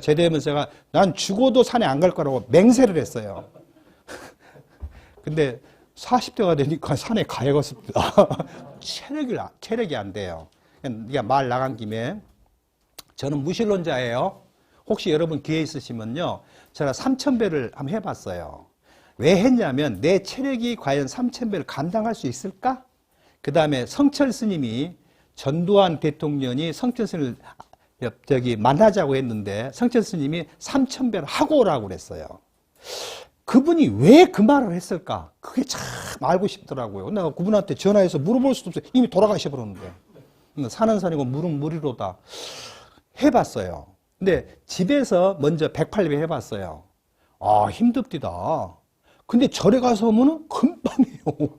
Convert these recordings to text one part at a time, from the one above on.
제대하면서 제가 난 죽어도 산에 안 갈 거라고 맹세를 했어요. 근데 40대가 되니까 산에 가야겠습니다. 체력이 안 돼요. 그러니까 말 나간 김에 저는 무신론자예요. 혹시 여러분 기회 있으시면요, 제가 3000배를 한번 해봤어요. 왜 했냐면 내 체력이 과연 3000배를 감당할 수 있을까? 그 다음에 성철 스님이, 전두환 대통령이 성철 스님을 만나자고 했는데 성철 스님이 3000배를 하고 오라고 그랬어요. 그분이 왜 그 말을 했을까? 그게 참 알고 싶더라고요. 내가 그분한테 전화해서 물어볼 수도 없어요. 이미 돌아가셔 버렸는데. 사는 산이고 물은 물이로다. 해봤어요. 근데 집에서 먼저 108배 해봤어요. 아, 힘듭디다. 근데 절에 가서 하면은 금방 해요.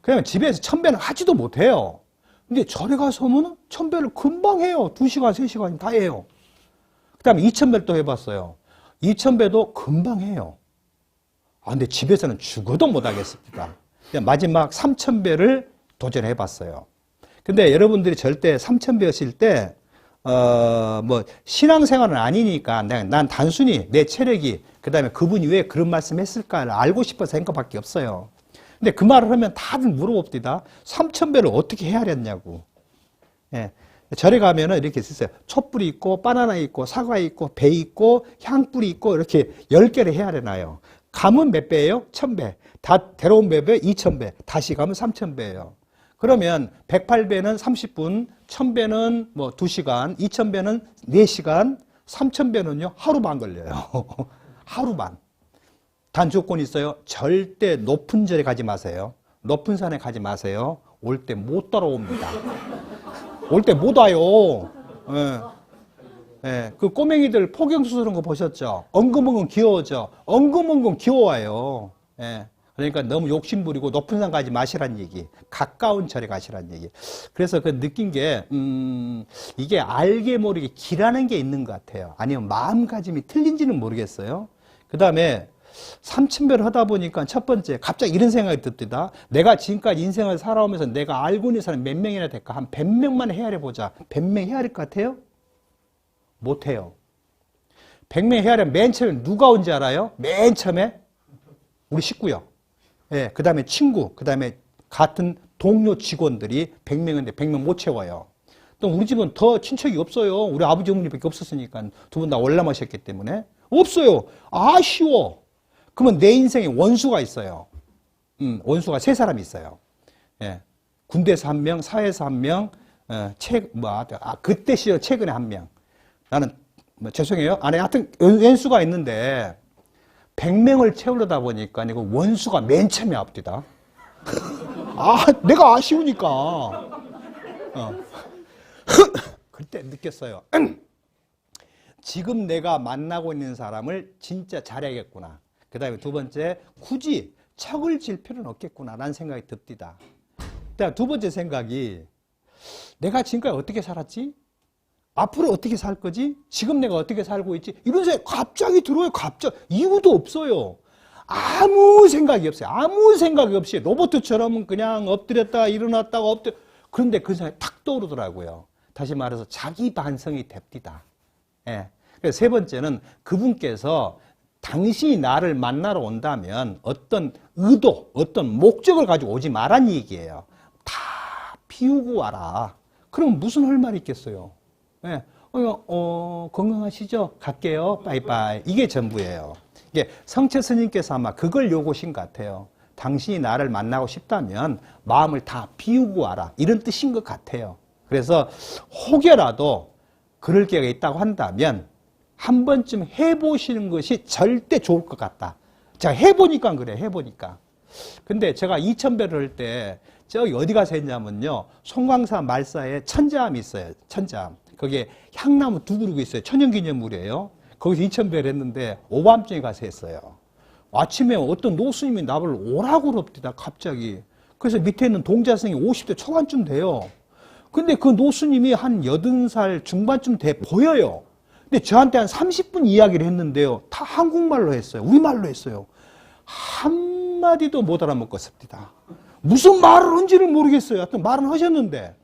그냥 집에서 1000배는 하지도 못해요. 근데 절에 가서 하면은 1000배를 금방 해요. 2시간, 3시간 다 해요. 그 다음에 2000배를 또 해봤어요. 2000배도 금방 해요. 아, 근데 집에서는 죽어도 못하겠습니다. 마지막 3000배를 도전해봤어요. 근데 여러분들이 절대 3000배 하실 때, 신앙생활은 아니니까 난 단순히 내 체력이, 그 다음에 그분이 왜 그런 말씀 했을까를 알고 싶어서 한 것밖에 없어요. 근데 그 말을 하면 다들 물어봅니다. 3000배를 어떻게 해야 했냐고. 예. 절에 가면은 이렇게 있어요. 촛불이 있고, 바나나 있고, 사과 있고, 배 있고, 향불이 있고, 이렇게 10개를 해야 되나요? 가면 몇 배예요? 1000배. 다 데려온 배에 2000배. 다시 가면 3000배예요. 그러면 108배는 30분, 1000배는 2시간, 2000배는 4시간, 3000배는요, 하루 반 걸려요. 하루 반. 단 조건이 있어요. 절대 높은 절에 가지 마세요. 높은 산에 가지 마세요. 올 때 못 따라옵니다. 올 때 못 와요. 예. 예. 그 꼬맹이들 포경수술한 거 보셨죠? 엉금엉금 귀여워져. 엉금엉금 귀여워요. 예. 그러니까 너무 욕심부리고 높은 산 가지 마시란 얘기. 가까운 절에 가시란 얘기. 그래서 그 느낀 게, 이게 알게 모르게 기라는 게 있는 것 같아요. 아니면 마음가짐이 틀린지는 모르겠어요. 그 다음에 3000배를 하다 보니까 첫 번째, 갑자기 이런 생각이 듭니다. 내가 지금까지 인생을 살아오면서 내가 알고 있는 사람 몇 명이나 될까? 한 100명만 헤아려보자. 100명 헤아릴 것 같아요? 못해요. 100명 헤아리면 맨 처음에 누가 온지 알아요? 맨 처음에? 우리 식구요. 예, 그 다음에 친구, 그 다음에 같은 동료 직원들이 100명인데 100명 못 채워요. 또 우리 집은 더 친척이 없어요. 우리 아버지 어머니밖에 없었으니까. 두 분 다 월남하셨기 때문에. 없어요. 아쉬워. 그러면 내 인생에 원수가 있어요. 원수가 3사람이 있어요. 예. 군대에서 1명, 사회에서 1명, 그때 시절 최근에 1명. 나는, 죄송해요. 안에 하여튼 왼수가 있는데, 100명을 채우려다 보니까 이거 원수가 맨 처음에 앞뒤다. 아, 내가 아쉬우니까. 그때 느꼈어요. 지금 내가 만나고 있는 사람을 진짜 잘해야겠구나. 그 다음에 두 번째, 굳이 척을 질 필요는 없겠구나 라는 생각이 듭디다. 두 번째 생각이, 내가 지금까지 어떻게 살았지? 앞으로 어떻게 살 거지? 지금 내가 어떻게 살고 있지? 이런 생각이 갑자기 들어요. 이유도 없어요. 아무 생각이 없어요. 아무 생각이 없이 로봇처럼 그냥 엎드렸다가 일어났다가 그런데 그 생각이 탁 떠오르더라고요. 다시 말해서 자기 반성이 됩디다. 예. 그래서 세 번째는 그분께서 당신이 나를 만나러 온다면 어떤 의도, 어떤 목적을 가지고 오지 말란 얘기예요. 다 비우고 와라. 그럼 무슨 할 말이 있겠어요? 예. 건강하시죠? 갈게요. 빠이빠이. 이게 전부예요. 이게 성철 스님께서 아마 그걸 요구하신 것 같아요. 당신이 나를 만나고 싶다면 마음을 다 비우고 와라. 이런 뜻인 것 같아요. 그래서 혹여라도 그럴 기회가 있다고 한다면 한 번쯤 해보시는 것이 절대 좋을 것 같다. 제가 해보니까 그래, 해보니까. 근데 제가 2000배를 할 때 저기 어디 가서 했냐면요. 송광사 말사에 천자암이 있어요. 천자암. 거기에 향나무 2그루가 있어요. 천연기념물이에요. 거기서 2000배를 했는데 오밤중에 가서 했어요. 아침에 어떤 노스님이 나를 오라고 그럽니다. 갑자기. 그래서 밑에 있는 동자승이 50대 초반쯤 돼요. 근데 그 노스님이 한 80살 중반쯤 돼 보여요. 근데 저한테 한 30분 이야기를 했는데요. 다 한국말로 했어요. 우리말로 했어요. 한마디도 못 알아먹었습니다. 무슨 말을 한지를 모르겠어요. 하여튼 말은 하셨는데.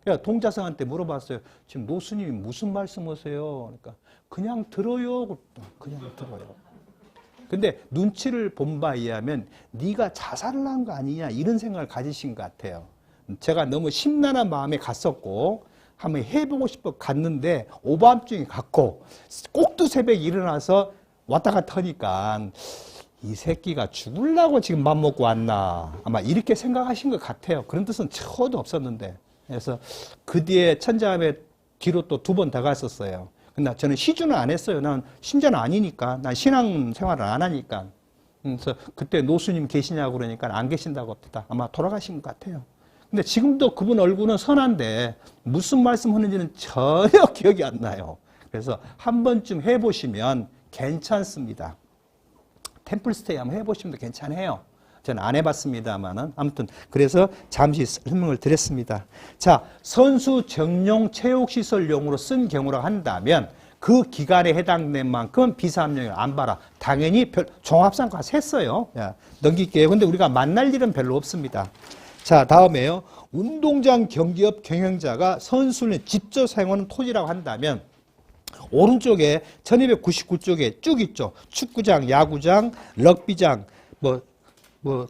그러니까 동자성한테 물어봤어요. 지금 노스님이 무슨 말씀하세요? 그러니까 그냥 들어요. 그냥 들어요. 근데 눈치를 본 바에 의하면 네가 자살을 한 거 아니냐 이런 생각을 가지신 것 같아요. 제가 너무 심란한 마음에 갔었고 한번 해보고 싶어 갔는데 오밤중에 갔고 꼭두 새벽에 일어나서 왔다 갔다 하니까 이 새끼가 죽으려고 지금 맘먹고 왔나 아마 이렇게 생각하신 것 같아요. 그런 뜻은 저도 없었는데 그래서 그 뒤에 천자함에 뒤로 또 2번 더 갔었어요. 근데 저는 시주는 안 했어요. 난 신자는 아니니까. 난 신앙 생활을 안 하니까. 그래서 그때 노수님 계시냐고 그러니까 안 계신다고 합니다. 아마 돌아가신 것 같아요. 근데 지금도 그분 얼굴은 선한데 무슨 말씀 하는지는 전혀 기억이 안 나요. 그래서 한 번쯤 해보시면 괜찮습니다. 템플스테이 한번 해보시면 괜찮아요. 저는 안 해봤습니다만은 아무튼 그래서 잠시 설명을 드렸습니다. 자, 선수 정용 체육시설용으로 쓴 경우라고 한다면 그 기간에 해당된 만큼 비사업용을 안 봐라. 당연히 종합상과 했어요. 넘길게요. 근데 우리가 만날 일은 별로 없습니다. 자, 다음에요. 운동장 경기업 경영자가 선수를 직접 사용하는 토지라고 한다면 오른쪽에 1299쪽에 쭉 있죠. 축구장, 야구장, 럭비장,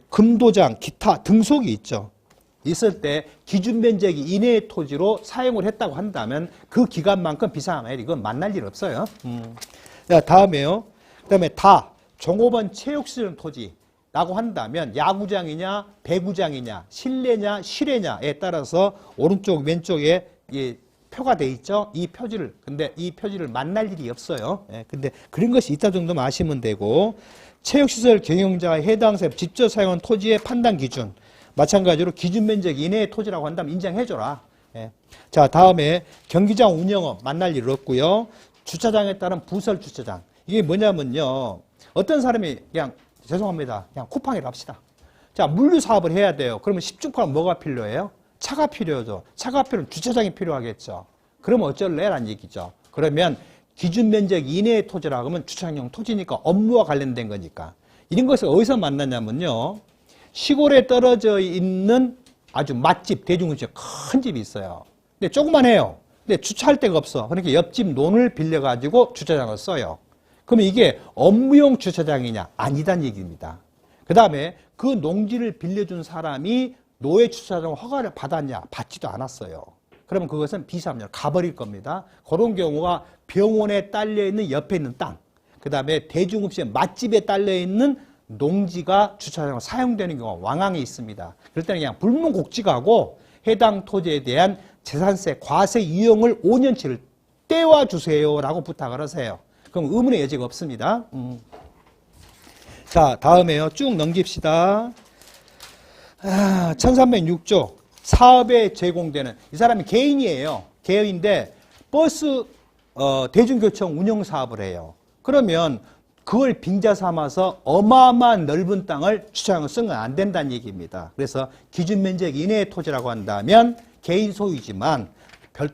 금도장, 기타 등속이 있죠. 있을 때 기준 면적이 이내의 토지로 사용을 했다고 한다면 그 기간만큼 비상하면 이건 만날 일 없어요. 자, 다음에요. 그다음에 종업원 체육시설 토지라고 한다면 야구장이냐, 배구장이냐, 실내냐, 실외냐에 따라서 오른쪽 왼쪽에 표가 돼 있죠. 근데 이 표지를 만날 일이 없어요. 근데 그런 것이 있다 정도만 아시면 되고 체육시설 경영자가 해당 사업 직접 사용한 토지의 판단 기준 마찬가지로 기준 면적 이내의 토지라고 한다면 인정해줘라. 자, 다음에 경기장 운영업 만날 일 없고요. 주차장에 따른 부설 주차장. 이게 뭐냐면요. 어떤 사람이 그냥 죄송합니다. 그냥 쿠팡이라 합시다. 자, 물류 사업을 해야 돼요. 그러면 십중파는 뭐가 필요해요? 차가 필요하죠. 차가 필요하면 주차장이 필요하겠죠. 그러면 어쩔래라는 얘기죠. 그러면 기준 면적 이내의 토지라고 하면 주차장용 토지니까 업무와 관련된 거니까. 이런 것을 어디서 만나냐면요. 시골에 떨어져 있는 아주 맛집, 대중음식 큰 집이 있어요. 근데 조그만해요. 근데 주차할 데가 없어. 그러니까 옆집 논을 빌려가지고 주차장을 써요. 그러면 이게 업무용 주차장이냐? 아니다는 얘기입니다. 그 다음에 그 농지를 빌려준 사람이 노예 주차장 허가를 받았냐? 받지도 않았어요. 그러면 그것은 비사업용 가버릴 겁니다. 그런 경우가 병원에 딸려있는 옆에 있는 땅, 그 다음에 대중음식 맛집에 딸려있는 농지가 주차장으로 사용되는 경우가 왕왕이 있습니다. 그럴 때는 그냥 불문곡직하고 해당 토지에 대한 재산세, 과세 이용을 5년치를 떼와주세요라고 부탁을 하세요. 그럼 의문의 여지가 없습니다. 자, 다음에요. 쭉 넘깁시다. 1306조 사업에 제공되는 이 사람이 개인이에요. 개인인데 버스 대중교통 운영 사업을 해요. 그러면 그걸 빙자 삼아서 어마어마한 넓은 땅을 주차장을 쓰면 안 된다는 얘기입니다. 그래서 기준 면적 이내의 토지라고 한다면 개인 소유지만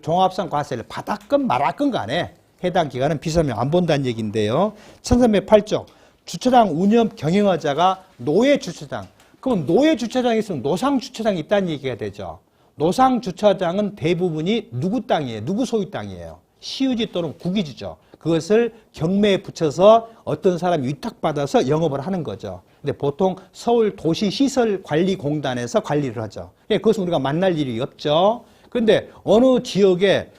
종합상 과세를 받았건 말았건 간에 해당 기간은 비사면 안 본다는 얘기인데요. 1308조 주차장 운영 경영하자가 노예 주차장. 그럼 노예 주차장이 있으면 노상 주차장이 있다는 얘기가 되죠. 노상 주차장은 대부분이 누구 땅이에요? 누구 소유 땅이에요? 시유지 또는 국유지죠. 그것을 경매에 붙여서 어떤 사람이 위탁받아서 영업을 하는 거죠. 근데 보통 서울 도시시설관리공단에서 관리를 하죠. 그것은 우리가 만날 일이 없죠. 근데 어느 지역에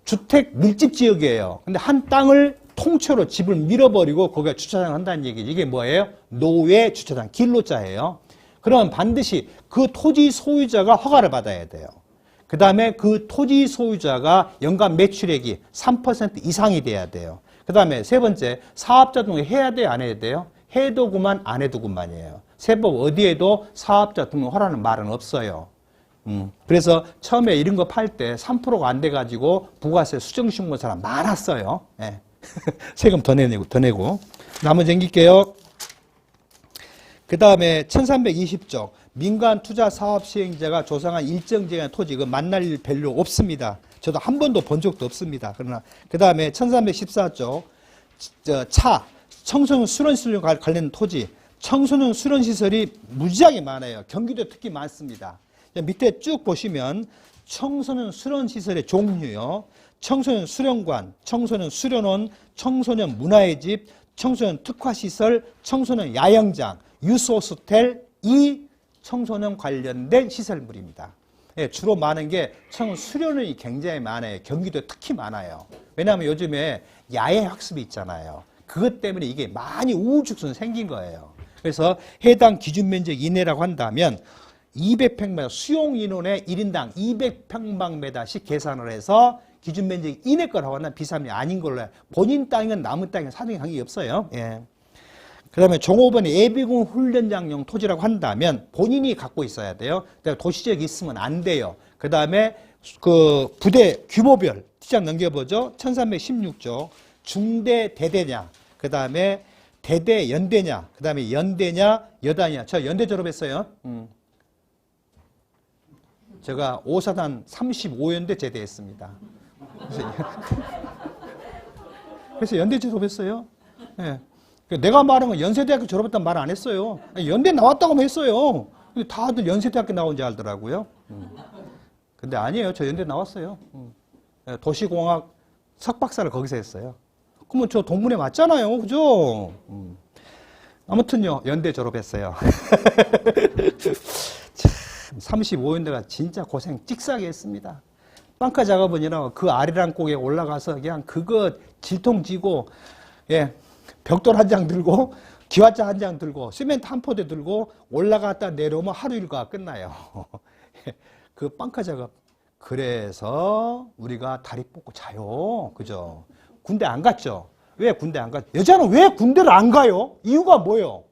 주택 밀집 지역이에요. 근데 한 땅을 통째로 집을 밀어버리고 거기에 주차장을 한다는 얘기죠. 이게 뭐예요? 노예 주차장, 길로자예요. 그러면 반드시 그 토지 소유자가 허가를 받아야 돼요. 그 다음에 그 토지 소유자가 연간 매출액이 3% 이상이 돼야 돼요. 그 다음에 세 번째, 사업자 등록 해야 돼요? 안 해야 돼요? 해도 그만, 안 해도 그만이에요. 세법 어디에도 사업자 등록하라는 말은 없어요. 그래서 처음에 이런 거 팔 때 3%가 안 돼가지고 부가세 수정신고 사람 많았어요. 네. 세금 더 내고. 나머지 넘길게요. 그 다음에 1320조 민간 투자 사업 시행자가 조성한 일정 지역의 토지 그 만날 일 별로 없습니다. 저도 한 번도 본 적도 없습니다. 그러나 그 다음에 1314조 청소년 수련시설 관련 토지 청소년 수련시설이 무지하게 많아요. 경기도 특히 많습니다. 밑에 쭉 보시면 청소년 수련시설의 종류요. 청소년 수련관, 청소년 수련원, 청소년 문화의 집, 청소년 특화시설, 청소년 야영장, 유스호스텔, 이 청소년 관련된 시설물입니다. 예, 주로 많은 게 수련원이 굉장히 많아요. 경기도에 특히 많아요. 왜냐하면 요즘에 야외 학습이 있잖아요. 그것 때문에 이게 많이 우후죽순 생긴 거예요. 그래서 해당 기준 면적 이내라고 한다면 200평방 수용 인원의 1인당 200평방미터씩 계산을 해서 기준 면적 이내 거라고 하면 비싸면 아닌 걸로 해요. 본인 땅이건 남의 땅이건 사정이 관계 없어요. 예. 그 다음에 종업원이 예비군 훈련장용 토지라고 한다면 본인이 갖고 있어야 돼요. 도시지역이 있으면 안 돼요. 그 다음에 그 부대 규모별 티장 넘겨보죠. 1316조 중대 대대냐, 그 다음에 대대 연대냐, 그 다음에 연대냐 여단이냐. 저 연대 졸업했어요. 제가 5사단 35연대 제대했습니다. 그래서 연대 졸업했어요. 네. 내가 말한 건 연세대학교 졸업했다는 말 안 했어요. 연대 나왔다고만 했어요. 근데 다들 연세대학교 나온 줄 알더라고요. 근데 아니에요. 저 연대 나왔어요. 도시공학 석박사를 거기서 했어요. 그러면 저 동문회 맞잖아요. 그죠? 아무튼요, 연대 졸업했어요. 참, 35연대가 진짜 고생 찍싸게 했습니다. 빵카 작업은이라 그 아래랑 꼭에 올라가서 그냥 그거 질통 지고, 예, 벽돌 한 장 들고, 기와자 한 장 들고, 시멘트 한 포대 들고, 올라갔다 내려오면 하루 일과가 끝나요. 그 빵카 작업. 그래서 우리가 다리 뻗고 자요. 그죠? 군대 안 갔죠? 왜 군대 안 갔죠? 여자는 왜 군대를 안 가요? 이유가 뭐예요?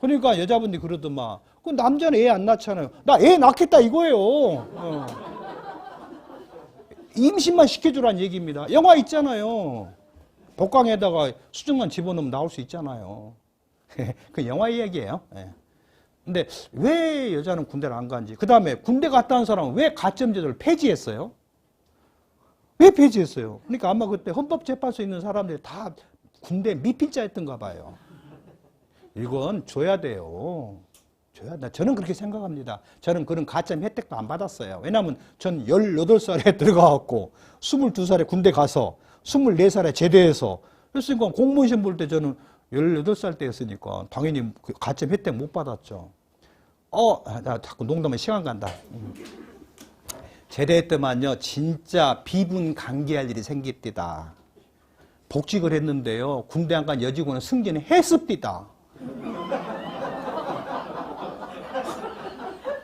그러니까 여자분들이 그러더만, 그 남자는 애 안 낳잖아요. 나 애 낳겠다 이거예요. 임신만 시켜주라는 얘기입니다. 영화 있잖아요. 복강에다가 수정만 집어넣으면 나올 수 있잖아요. 그 영화 이야기예요. 근데 왜 여자는 군대를 안 가는지. 그 다음에 군대 갔다 온 사람은 왜 가점제도를 폐지했어요? 왜 폐지했어요? 그러니까 아마 그때 헌법재판소에 있는 사람들이 다 군대 미필자였던가 봐요. 이건 줘야 돼요. 줘야 돼. 저는 그렇게 생각합니다. 저는 그런 가점 혜택도 안 받았어요. 왜냐하면 전 18살에 들어가갖고 22살에 군대 가서 24살에 제대해서 그랬으니까 공무원 시험 볼 때 저는 18살 때였으니까 당연히 가점 혜택 못 받았죠. 나 자꾸 농담에 시간 간다. 제대했더만요, 진짜 비분강개할 일이 생깁디다. 복직을 했는데요, 군대 안 간 여직원은 승진을 했습디다.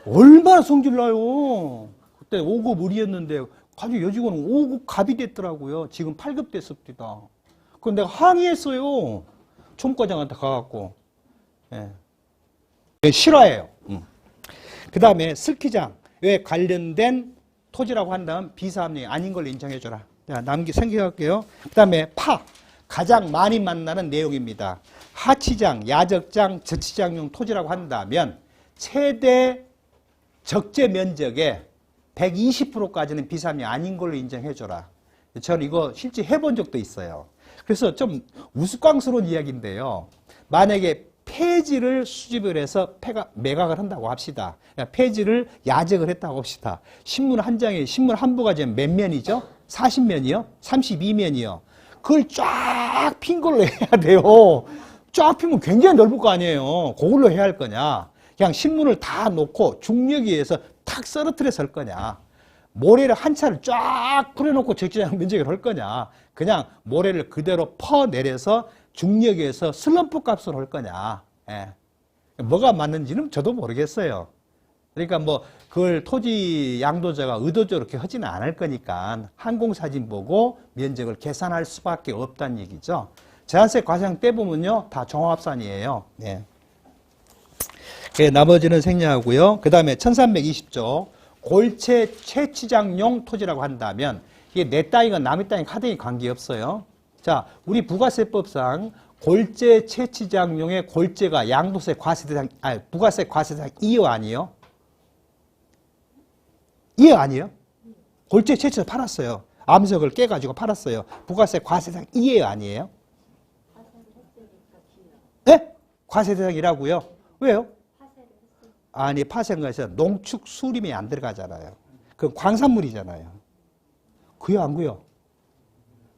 얼마나 성질나요. 그때 5급 의리였는데 갑자기 여직원은 5급 갑이 됐더라고요. 지금 8급 됐습니다. 그건 내가 항의했어요. 총과장한테 가갖고. 예. 실화예요. 그 다음에 스키장에 관련된 토지라고 한다면 비사업령이 아닌 걸로 인정해줘라. 자, 생각할게요. 그 다음에 가장 많이 만나는 내용입니다. 하치장, 야적장, 저치장용 토지라고 한다면 최대 적재 면적의 120%까지는 비사업령이 아닌 걸로 인정해줘라. 저는 이거 실제 해본 적도 있어요. 그래서 좀 우스꽝스러운 이야기인데요. 만약에 폐지를 수집을 해서 매각을 한다고 합시다. 폐지를 야적을 했다고 합시다. 신문 한 장에 신문 한 부가 지금 몇 면이죠? 40면이요? 32면이요. 그걸 쫙 핀 걸로 해야 돼요. 쫙 피면 굉장히 넓을 거 아니에요. 그걸로 해야 할 거냐? 그냥 신문을 다 놓고 중력에 의해서 탁 썰어트려서 할 거냐? 모래를 한 차를 쫙 풀어놓고 적재장 면적을 할 거냐? 그냥 모래를 그대로 퍼내려서 중력에 의해서 슬럼프 값으로 할 거냐? 예. 뭐가 맞는지는 저도 모르겠어요. 그러니까 뭐 그걸 토지 양도자가 의도적으로 그렇게 하지는 않을 거니까 항공사진 보고 면적을 계산할 수밖에 없다는 얘기죠. 제한세 과세형 떼보면요 다 종합산이에요. 예. 나머지는 생략하고요. 그 다음에 1320조 골채 채취장용 토지라고 한다면 이게 내 땅이건 남의 땅이건 하등이 관계없어요. 자, 우리 부가세법상 골재 채취장용의 골재가 양도세 과세대상, 부가세 과세대상 이어 아니에요? 이어 아니에요? 골재 채취해서 팔았어요. 암석을 깨가지고 팔았어요. 부가세 과세대상 이어 아니에요? 네? 과세대상이라고요? 왜요? 안에 파생해서 농축 수림이 안 들어가잖아요. 그건 광산물이잖아요. 구요 안 구요?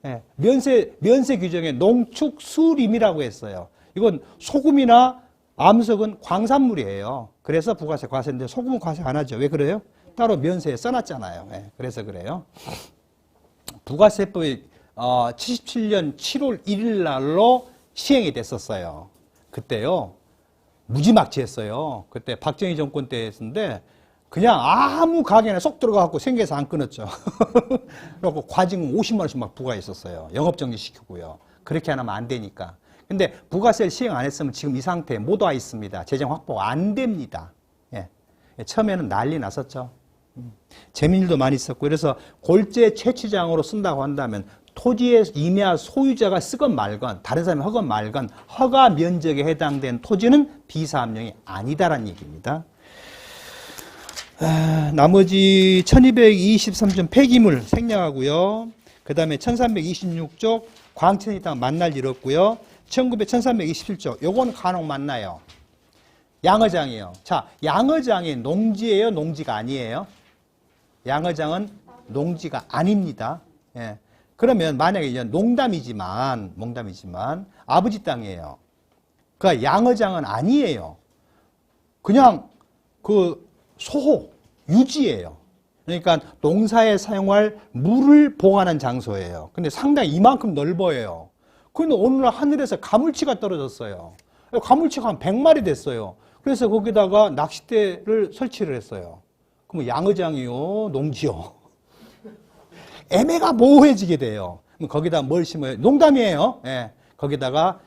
예, 면세 규정에 농축 수림이라고 했어요. 이건 소금이나 암석은 광산물이에요. 그래서 부가세 과세인데 소금은 과세 안 하죠. 왜 그래요? 따로 면세에 써놨잖아요. 예, 그래서 그래요. 부가세법이 77년 7월 1일 날로 시행이 됐었어요. 그때요. 무지막지했어요. 그때 박정희 정권 때였는데 그냥 아무 가게나 쏙 들어가갖고 생계에서 안 끊었죠. 그래갖고 과징금 50만 원씩 막 부과했었어요. 영업정지 시키고요. 그렇게 안 하면 안 되니까. 근데 부가세를 시행 안 했으면 지금 이 상태에 못 와 있습니다. 재정 확보가 안 됩니다. 예. 처음에는 난리 났었죠. 재민 일도 많이 있었고, 그래서 골재 채취장으로 쓴다고 한다면 토지의 임야 소유자가 쓰건 말건, 다른 사람이 하건 말건 허가 면적에 해당된 토지는 비사업령이 아니다라는 얘기입니다. 나머지 1223점 폐기물 생략하고요. 그 다음에 1326쪽 광천이 땅 만날 잃었고요. 1327쪽 요건 간혹 만나요. 양어장이에요. 자, 양어장이 농지예요? 농지가 아니에요? 양어장은 농지가 아닙니다. 예. 그러면 만약에 이제 농담이지만 아버지 땅이에요. 그러니까 양어장은 아니에요. 그냥 그 소호, 유지예요. 그러니까 농사에 사용할 물을 보관한 장소예요. 근데 상당히 이만큼 넓어요. 근데 어느 날 하늘에서 가물치가 떨어졌어요. 가물치가 한 100마리 됐어요. 그래서 거기다가 낚싯대를 설치를 했어요. 그럼 양어장이요? 농지요? 애매가 모호해지게 돼요. 그럼 거기다 뭘 심어요? 농담이에요. 예. 거기다가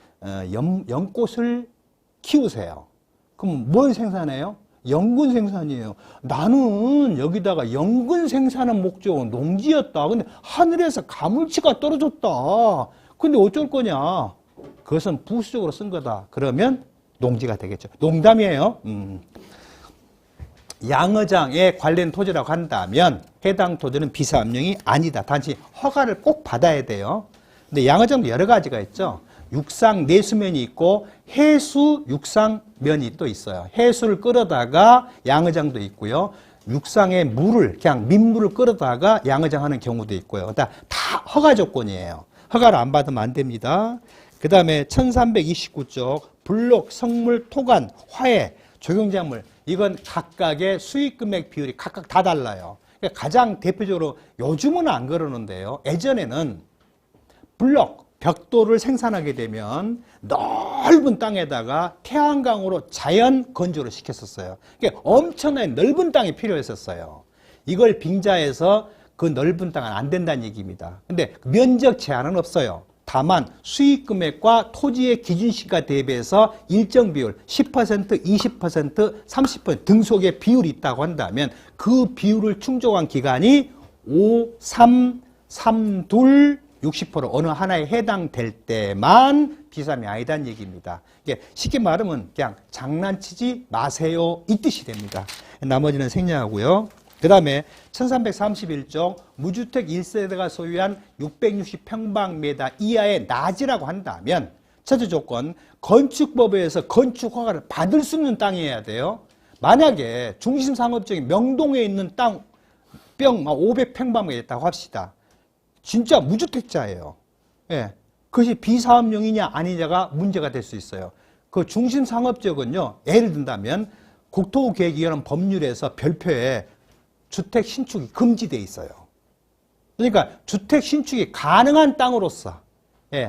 연꽃을 키우세요. 그럼 뭘 생산해요? 연근 생산이에요. 나는 여기다가 연근 생산한 목적은 농지였다. 근데 하늘에서 가물치가 떨어졌다. 근데 어쩔 거냐? 그것은 부수적으로 쓴 거다. 그러면 농지가 되겠죠. 농담이에요. 양어장에 관련 토지라고 한다면 해당 토지는 비사업령이 아니다. 단지 허가를 꼭 받아야 돼요. 근데 양어장도 여러 가지가 있죠. 육상 내수면이 있고 해수 육상면이 또 있어요. 해수를 끌어다가 양어장도 있고요. 육상의 물을 그냥 민물을 끌어다가 양어장 하는 경우도 있고요. 다 허가 조건이에요. 허가를 안 받으면 안 됩니다. 그 다음에 1329쪽 블록, 성물, 토간, 화해, 조경작물 이건 각각의 수익금액 비율이 각각 다 달라요. 그러니까 가장 대표적으로 요즘은 안 그러는데요. 예전에는 블록, 벽돌을 생산하게 되면 넓은 땅에다가 태양광으로 자연 건조를 시켰었어요. 그러니까 엄청나게 넓은 땅이 필요했었어요. 이걸 빙자해서 그 넓은 땅은 안 된다는 얘기입니다. 근데 면적 제한은 없어요. 다만 수익금액과 토지의 기준시가 대비해서 일정 비율 10%, 20%, 30% 등속의 비율이 있다고 한다면 그 비율을 충족한 기간이 5, 3, 3, 2, 60% 어느 하나에 해당될 때만 비사업이 아니다는 얘기입니다. 이게 쉽게 말하면 그냥 장난치지 마세요 이 뜻이 됩니다. 나머지는 생략하고요. 그 다음에 1331쪽 무주택 1세대가 소유한 660평방미터 이하의 낮이라고 한다면 첫째 조건 건축법에 의해서 건축 허가를 받을 수 있는 땅이어야 돼요. 만약에 중심상업적인 명동에 있는 땅 뿅 500평방미터 있다고 합시다. 진짜 무주택자예요. 예. 그것이 비사업용이냐 아니냐가 문제가 될 수 있어요. 그 중심상업적은요. 예를 든다면 국토계획위원회 법률에서 별표에 주택 신축이 금지되어 있어요. 그러니까 주택 신축이 가능한 땅으로서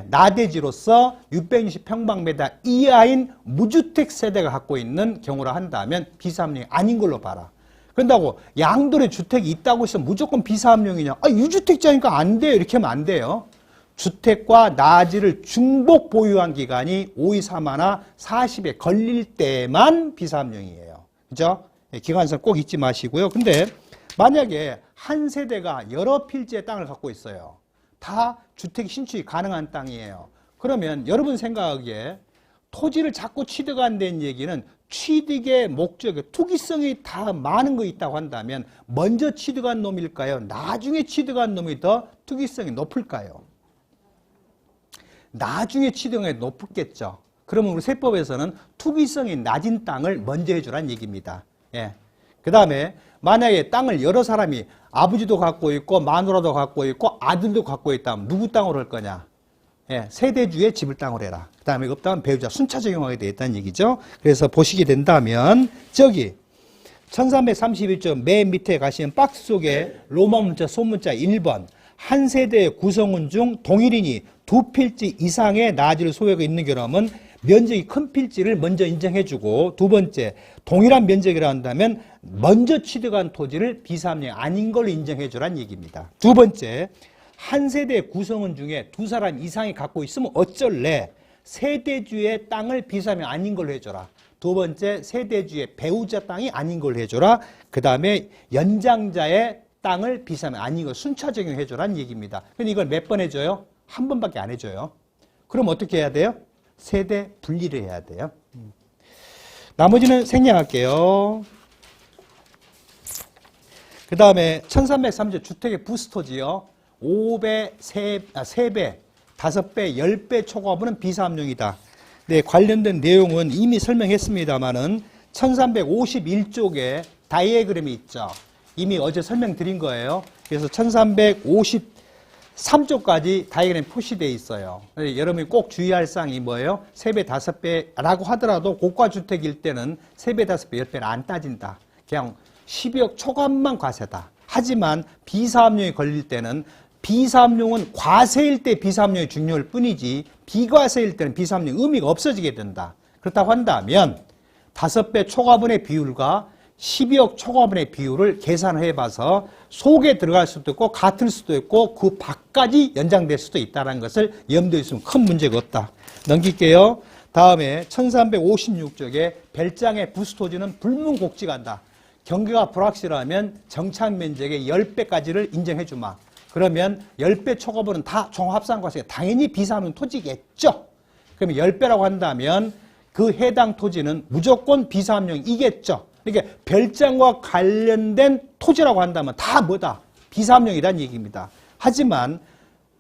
나대지로서 660평방미터 이하인 무주택 세대가 갖고 있는 경우라 한다면 비사업용이 아닌 걸로 봐라. 그런다고 양돌에 주택이 있다고 해서 무조건 비사업용이냐? 유주택자니까 안 돼요. 이렇게 하면 안 돼요. 주택과 나지를 중복 보유한 기간이 5, 2, 3하나 40에 걸릴 때만 비사업용이에요. 그죠? 기간상 꼭 잊지 마시고요. 근데 만약에 한 세대가 여러 필지의 땅을 갖고 있어요. 다 주택 신축이 가능한 땅이에요. 그러면 여러분 생각하기에 토지를 자꾸 취득한다는 얘기는 취득의 목적에 투기성이 다 많은 거 있다고 한다면 먼저 취득한 놈일까요? 나중에 취득한 놈이 더 투기성이 높을까요? 나중에 취득한 게 높겠죠. 그러면 우리 세법에서는 투기성이 낮은 땅을 먼저 해주라는 얘기입니다. 예. 그 다음에 만약에 땅을 여러 사람이 아버지도 갖고 있고 마누라도 갖고 있고 아들도 갖고 있다면 누구 땅으로 할 거냐? 예, 세대주의 집을 땅으로 해라. 그 다음에 없다면 배우자 순차 적용하게 되겠다는 얘기죠. 그래서 보시게 된다면 저기 1331쪽 맨 밑에 가시면 박스 속에 로마 문자 소문자 1번 한 세대의 구성원 중 동일인이 두 필지 이상의 나지를 소유하고 있는 경우는 면적이 큰 필지를 먼저 인정해주고 두 번째 동일한 면적이라 한다면 먼저 취득한 토지를 비사업령 아닌 걸로 인정해주라는 얘기입니다. 두 번째 한 세대의 구성원 중에 두 사람 이상이 갖고 있으면 어쩔래? 세대주의 땅을 비사업령 아닌 걸로 해줘라. 두 번째 세대주의 배우자 땅이 아닌 걸로 해줘라. 그 다음에 연장자의 땅을 비사업령 아닌 걸 순차 적용해줘라는 얘기입니다. 근데 이걸 몇 번 해줘요? 한 번밖에 안 해줘요. 그럼 어떻게 해야 돼요? 세대 분리를 해야 돼요. 나머지는 생략할게요. 그 다음에 1330 주택의 부스토지요. 5배, 3배, 5배, 10배 초과분은 비사업용이다. 네, 관련된 내용은 이미 설명했습니다만은 1351쪽에 다이어그램이 있죠. 이미 어제 설명드린 거예요. 그래서 1353쪽까지 다이어그램 표시되어 있어요. 여러분이 꼭 주의할 사항이 뭐예요? 3배, 5배라고 하더라도 고가주택일 때는 3배, 5배, 10배는 안 따진다. 그냥 12억 초과만 과세다. 하지만 비사업용이 걸릴 때는 비사업용은 과세일 때 비사업용이 중요할 뿐이지 비과세일 때는 비사업용 의미가 없어지게 된다. 그렇다고 한다면 5배 초과분의 비율과 12억 초과분의 비율을 계산을 해봐서 속에 들어갈 수도 있고 같을 수도 있고 그 밖까지 연장될 수도 있다는 것을 염두에 있으면 큰 문제가 없다. 넘길게요. 다음에 1356쪽에 별장의 부스토지는 불문곡지가 한다. 경계가 불확실하면 정착면적의 10배까지를 인정해주마. 그러면 10배 초과분은 다 종합상과세가 당연히 비사업용 토지겠죠. 그러면 10배라고 한다면 그 해당 토지는 무조건 비사업용이겠죠. 그러니까 별장과 관련된 토지라고 한다면 다 뭐다? 비사업용이라는 얘기입니다. 하지만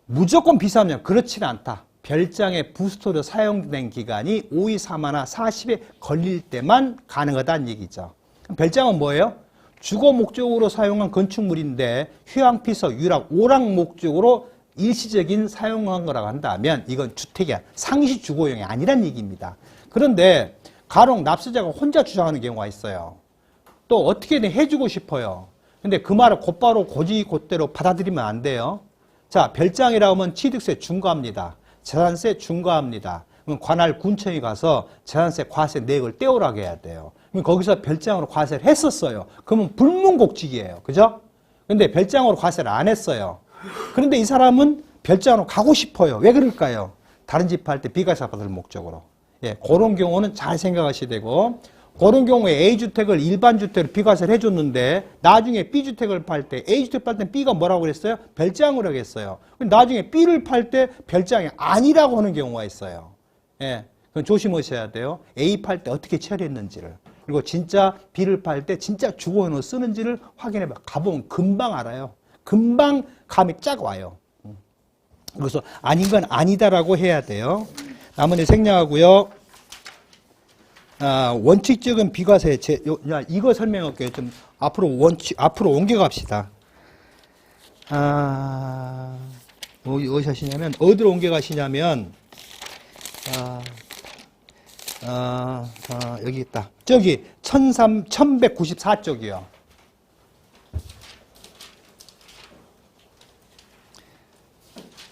무조건 비사업용 그렇지는 않다. 별장의 부스토로 사용된 기간이 5이 3하나 40에 걸릴 때만 가능하다는 얘기죠. 별장은 뭐예요? 주거 목적으로 사용한 건축물인데 휴양피서, 유락, 오락 목적으로 일시적인 사용한 거라고 한다면 이건 주택이 상시 주거용이 아니란 얘기입니다. 그런데 간혹 납세자가 혼자 주장하는 경우가 있어요. 또 어떻게든 해주고 싶어요. 근데 그 말을 곧바로 곧대로 받아들이면 안 돼요. 자, 별장이라고 하면 취득세 중과합니다. 재산세 중과합니다. 그럼 관할 군청에 가서 재산세 과세 내역을 떼오라고 해야 돼요. 그럼 거기서 별장으로 과세를 했었어요. 그러면 불문곡직이에요. 그죠? 근데 별장으로 과세를 안 했어요. 그런데 이 사람은 별장으로 가고 싶어요. 왜 그럴까요? 다른 집 할 때 비과세 받을 목적으로. 예, 그런 경우는 잘 생각하셔야 되고, 그런 경우에 A주택을 일반주택으로 비과세를 해줬는데 나중에 B주택을 팔 때 A주택 팔 때 B가 뭐라고 그랬어요? 별장으로 하겠어요. 나중에 B를 팔 때 별장이 아니라고 하는 경우가 있어요. 예, 그건 조심하셔야 돼요. A 팔 때 어떻게 처리했는지를. 그리고 진짜 B를 팔 때 진짜 주거용으로 쓰는지를 확인해봐. 가보면 금방 알아요. 금방 감이 쫙 와요. 그래서 아닌 건 아니다라고 해야 돼요. 나머지 생략하고요. 원칙적인 비과세, 이거 설명할게요. 좀 앞으로 옮겨갑시다. 어디 하시냐면, 어디로 옮겨가시냐면, 여기 있다. 저기, 1194쪽이요.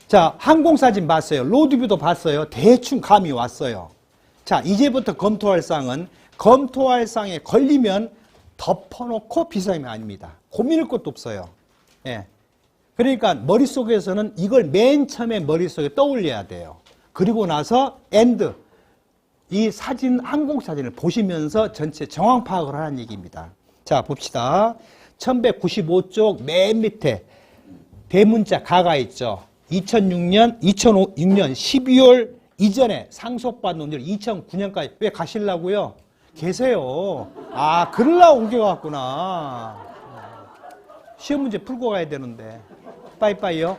자, 항공사진 봤어요. 로드뷰도 봤어요. 대충 감이 왔어요. 자, 이제부터 검토할 사항은 검토할 사항에 걸리면 덮어놓고 비사임이 아닙니다. 고민할 것도 없어요. 예. 그러니까 머릿속에서는 이걸 맨 처음에 머릿속에 떠올려야 돼요. 그리고 나서 엔드. 이 사진, 항공사진을 보시면서 전체 정황 파악을 하는 얘기입니다. 자, 봅시다. 1195쪽 맨 밑에 대문자 가가 있죠. 2006년 12월 이전에 상속받은 놈들 2009년까지 왜 가시려고요? 계세요. 그러려고 옮겨갔구나. 시험 문제 풀고 가야 되는데. 빠이빠이요.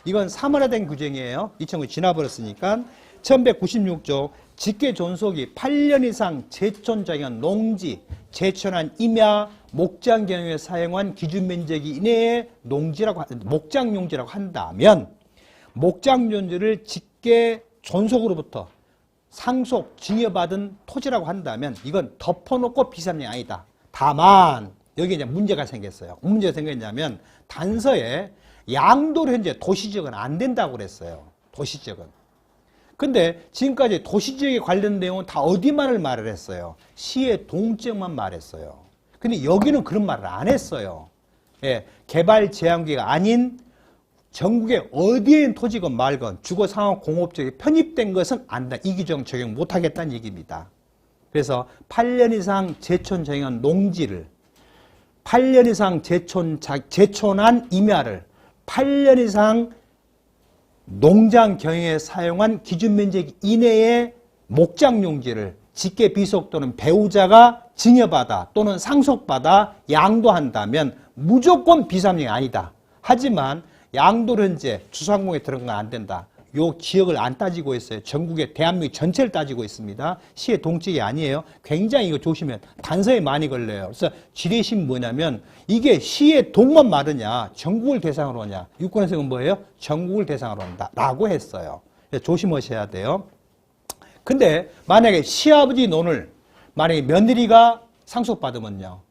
이건 사문화된 규정이에요. 2009년 지나버렸으니까. 1196조 직계 존속이 8년 이상 제촌장현 농지, 제촌한 임야, 목장 경영에 사용한 기준 면적이 이내의 목장용지라고 한다면 목장용지를 직계 존속으로부터 상속, 증여받은 토지라고 한다면 이건 덮어놓고 비상령이 아니다. 다만 여기 이제 문제가 생겼어요. 문제가 생겼냐면 단서에 양도로 현재 도시지역은 안 된다고 그랬어요. 도시지역은. 근데 지금까지 도시지역에 관련 내용은 다 어디만을 말을 했어요? 시의 동지역만 말했어요. 근데 여기는 그런 말을 안 했어요. 예, 개발 제한구가 아닌 전국에 어디에 있는 토지건 말건 주거상업 공업지역에 편입된 것은 안 된다. 이 규정 적용 못하겠다는 얘기입니다. 그래서 8년 이상 제촌정연 농지를 8년 이상 제촌한 임야를 8년 이상 농장 경영에 사용한 기준 면적 이내의 목장용지를 직계 비속 또는 배우자가 증여받아 또는 상속받아 양도한다면 무조건 비상령이 아니다. 하지만 양도를 현재 주상공에 들어가면 안 된다. 요 지역을 안 따지고 있어요. 전국의 대한민국 전체를 따지고 있습니다. 시의 동지역이 아니에요. 굉장히 이거 조심해요. 단서에 많이 걸려요. 그래서 지뢰심 뭐냐면 이게 시의 동만 말하냐 전국을 대상으로 하냐. 유권해석은 뭐예요? 전국을 대상으로 한다 라고 했어요. 조심하셔야 돼요. 근데 만약에 시아버지 논을 만약에 며느리가 상속받으면요.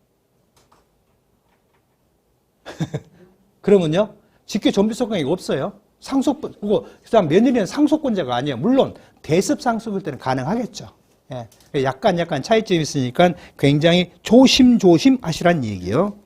그러면요. 직계 존비속성이 없어요. 그다음 며느리는 상속권자가 아니에요. 물론 대습 상속일 때는 가능하겠죠. 예. 약간 차이점이 있으니까 굉장히 조심 하시란 얘기요.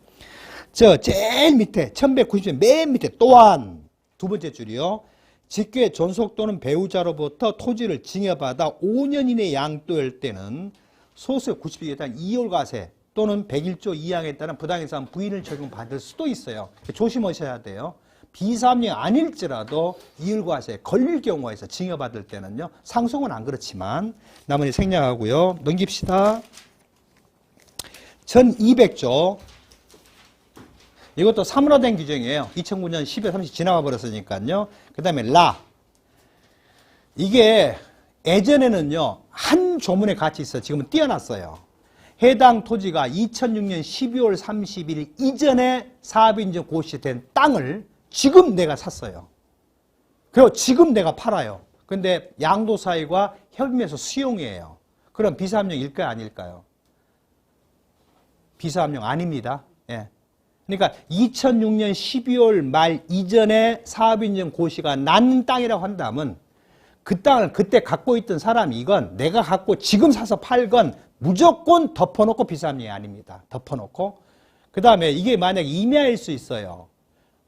제일 밑에 1190년 맨 밑에 또한 두 번째 줄이요. 직계 존속 또는 배우자로부터 토지를 증여받아 5년 이내 양도할 때는 소수의 90일에 따른 이율과세 또는 101조 2항에 따른 부당이상 부인을 적용받을 수도 있어요. 조심하셔야 돼요. 비상령이 아닐지라도 이율과세에 걸릴 경우에서 증여받을 때는요. 상속은 안 그렇지만 나머지 생략하고요. 넘깁시다. 1200조. 이것도 사문화된 규정이에요. 2009년 12월 30일 지나가 버렸으니까요. 그 다음에 라. 이게 예전에는요. 한 조문에 같이 있어. 지금은 띄어놨어요. 해당 토지가 2006년 12월 30일 이전에 사업인정 고시된 땅을 지금 내가 샀어요. 그리고 지금 내가 팔아요. 근데 양도사회가 협의해서 수용이에요. 그럼 비사업령일까요? 아닐까요? 비사업령 아닙니다. 예. 그러니까 2006년 12월 말 이전에 사업인정 고시가 난 땅이라고 한다면 그 땅을 그때 갖고 있던 사람이 이건 내가 갖고 지금 사서 팔건 무조건 덮어놓고 비사업령이 아닙니다. 덮어놓고. 그 다음에 이게 만약 임야일 수 있어요.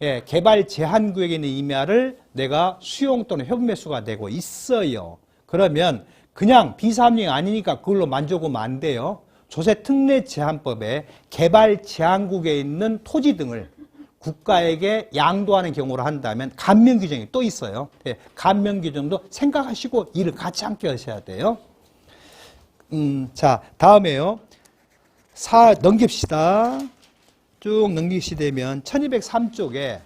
예, 개발 제한구역에 있는 임야를 내가 수용 또는 협매수가 되고 있어요. 그러면 그냥 비사업령이 아니니까 그걸로 만족하면 안 돼요. 조세특례제한법에 개발 제한구역에 있는 토지 등을 국가에게 양도하는 경우로 한다면 감면규정이 또 있어요. 예, 감면규정도 생각하시고 일을 같이 함께 하셔야 돼요. 자, 다음에요. 넘깁시다. 쭉 넘기시되면 1203쪽에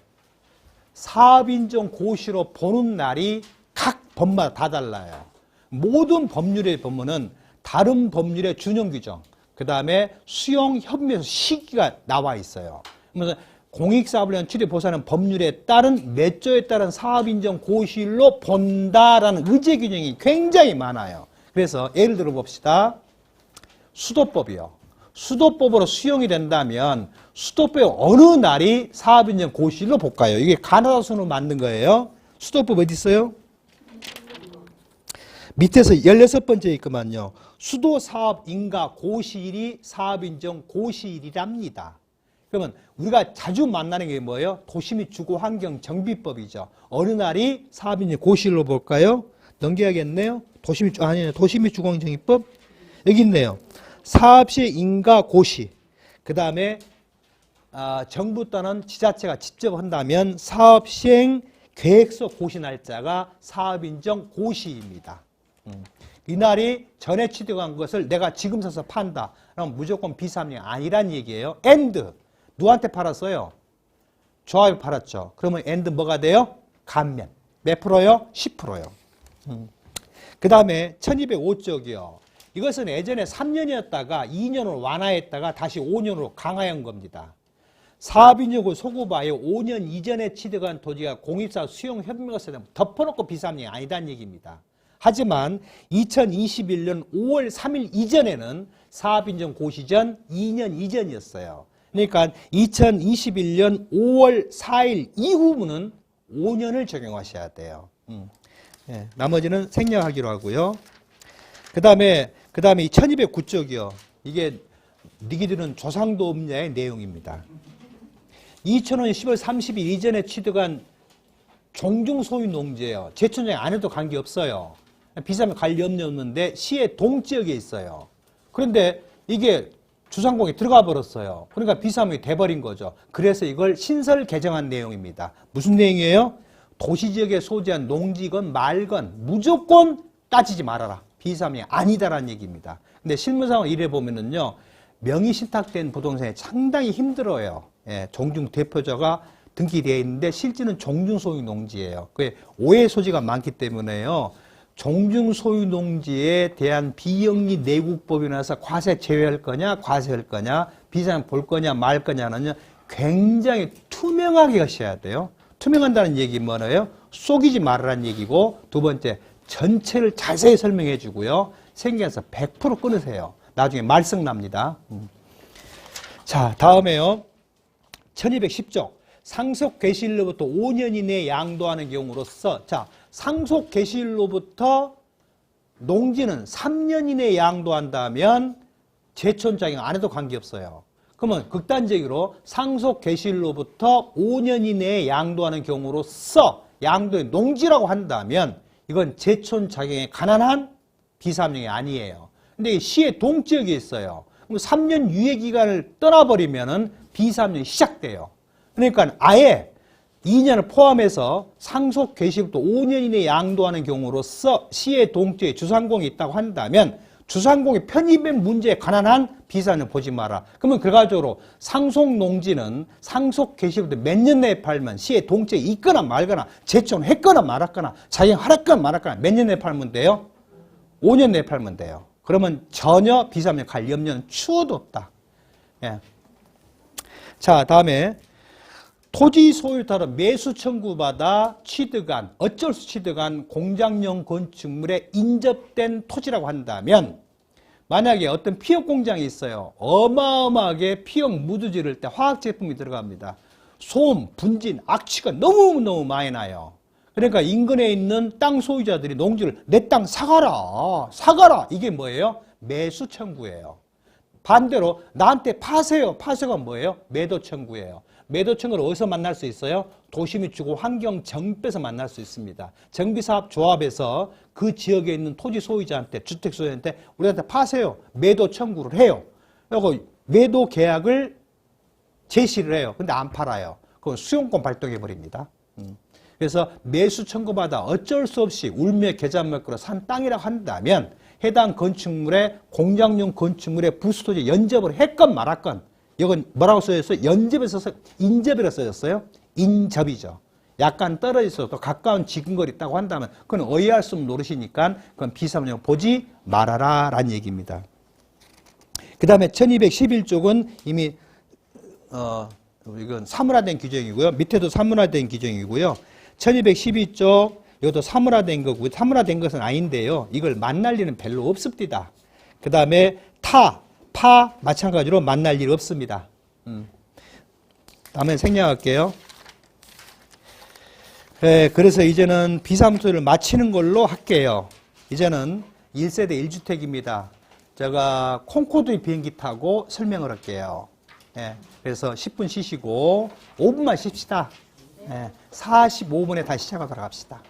사업인정 고시로 보는 날이 각 법마다 다 달라요. 모든 법률에 보면은 다른 법률의 준용 규정, 그 다음에 수용 협의에서 시기가 나와 있어요. 그래서 공익사업을 위한 취득보상은 법률에 따른 몇 조에 따른 사업인정 고시일로 본다라는 의제 규정이 굉장히 많아요. 그래서 예를 들어 봅시다. 수도법이요. 수도법으로 수용이 된다면 수도법의 어느 날이 사업인정 고시일로 볼까요? 이게 가나다순으로 만든 거예요. 수도법 어디 있어요? 밑에서 16번째 있구만요. 수도사업인가 고시일이 사업인정 고시일이랍니다. 그러면 우리가 자주 만나는 게 뭐예요? 도시 및 주거환경정비법이죠. 어느 날이 사업인정 고시일로 볼까요? 넘겨야겠네요. 도시 및 주거환경정비법 여기 있네요. 사업시의 인가 고시, 그 다음에 정부 또는 지자체가 직접 한다면 사업시행 계획서 고시 날짜가 사업인정 고시입니다. 이날이 전에 취득한 것을 내가 지금 사서 판다. 그럼 무조건 비사업령 아니란 얘기예요. 엔드 누구한테 팔았어요? 조합에 팔았죠. 그러면 엔드 뭐가 돼요? 감면. 몇 프로요? 10%요. 그 다음에 1205쪽이요. 이것은 예전에 3년이었다가 2년으로 완화했다가 다시 5년으로 강화한 겁니다. 사업인여구 소구바에 5년 이전에 취득한 토지가 공입사 수용 협력업소에 덮어놓고 비상이 아니다는 얘기입니다. 하지만 2021년 5월 3일 이전에는 사업인정 고시 전 2년 이전이었어요. 그러니까 2021년 5월 4일 이후는 5년을 적용하셔야 돼요. 예, 나머지는 생략하기로 하고요. 그 다음에 1209쪽이요. 이게 니기들은 조상도 없냐의 내용입니다. 2005년 10월 30일 이전에 취득한 종중소유 농지예요. 제천장에 안 해도 관계없어요. 비사면 관련 없는데 시의 동지역에 있어요. 그런데 이게 주상공에 들어가 버렸어요. 그러니까 비사면이 돼버린 거죠. 그래서 이걸 신설 개정한 내용입니다. 무슨 내용이에요? 도시지역에 소지한 농지건 말건 무조건 따지지 말아라. 비사면이 아니다라는 얘기입니다. 근데 실무상으로 이래 보면은요, 명의 신탁된 부동산이 상당히 힘들어요. 예, 종중 대표자가 등기되어 있는데 실제는 종중 소유 농지예요. 그게 오해 소지가 많기 때문에요. 종중 소유 농지에 대한 비영리 내국법에 나서 과세 제외할 거냐, 과세할 거냐, 비상 볼 거냐, 말 거냐는 굉장히 투명하게 하셔야 돼요. 투명한다는 얘기 뭐예요? 속이지 말라는 얘기고, 두 번째 전체를 자세히 설명해 주고요. 생겨서 100% 끊으세요. 나중에 말썽 납니다. 자, 다음에요. 1210조. 상속 개시일로부터 5년 이내에 양도하는 경우로서, 자, 상속 개시일로부터 농지는 3년 이내에 양도한다면 제촌장애 안 해도 관계없어요. 그러면 극단적으로 상속 개시일로부터 5년 이내에 양도하는 경우로서 양도의 농지라고 한다면 이건 제촌장애에 관한 비사업령이 아니에요. 근데 시의 동지역에 있어요. 그럼 3년 유예 기간을 떠나버리면은 비사업령이 시작돼요. 그러니까 아예 2년을 포함해서 상속 개시부터 5년 이내에 양도하는 경우로서 시의 동지에 주상공이 있다고 한다면 주상공의 편입의 문제에 관한 비사는 보지 마라. 그러면 결과적으로 상속 농지는 상속 개시부터 몇 년 내에 팔면 시의 동지에 있거나 말거나 제촌했거나 말았거나 자기하랬거나 말았거나 몇 년 내에 팔면 돼요? 5년 내에 팔면 돼요. 그러면 전혀 비사업령 갈 염려는 추호도 없다. 예. 자, 다음에 토지 소유 따라 매수 청구받아 취득한, 어쩔 수 취득한 공장용 건축물에 인접된 토지라고 한다면 만약에 어떤 피혁 공장이 있어요. 어마어마하게 피혁 무드 지를 때 화학 제품이 들어갑니다. 소음, 분진, 악취가 너무너무 많이 나요. 그러니까 인근에 있는 땅 소유자들이 농지를 내 땅 사가라. 이게 뭐예요? 매수 청구예요. 반대로 나한테 파세요. 파세가 뭐예요? 매도 청구예요. 매도 청구를 어디서 만날 수 있어요? 도시및 주거 환경 정비에서 만날 수 있습니다. 정비사업조합에서 그 지역에 있는 토지 소유자한테, 주택 소유자한테 우리한테 파세요. 매도 청구를 해요. 그리고 매도 계약을 제시를 해요. 근데 안 팔아요. 그건 수용권 발동해 버립니다. 그래서 매수 청구받아 어쩔 수 없이 울며 계좌물거로 산 땅이라고 한다면 해당 건축물의 공장용 건축물의 부수토지 연접을 했건 말았건, 이건 뭐라고 써졌어요? 연접에서 인접이라고 써졌어요. 인접이죠. 약간 떨어져 있어도 가까운 지근거리 있다고 한다면 그건 어이할 수 없는 노릇이니까 그건 비사업령 보지 말아라 라는 얘기입니다. 그 다음에 1211쪽은 이미 이건 사문화된 규정이고요. 밑에도 사문화된 규정이고요. 1212쪽 이것도 사문화된 거고요. 사문화된 것은 아닌데요. 이걸 만날 일은 별로 없습니다. 그 다음에 파 마찬가지로 만날 일 없습니다. 다음에 생략할게요. 네, 그래서 이제는 비사무소를 마치는 걸로 할게요. 이제는 1세대 1주택입니다. 제가 콩코드 비행기 타고 설명을 할게요. 네, 그래서 10분 쉬시고 5분만 쉽시다. 네, 45분에 다시 시작하도록 합시다.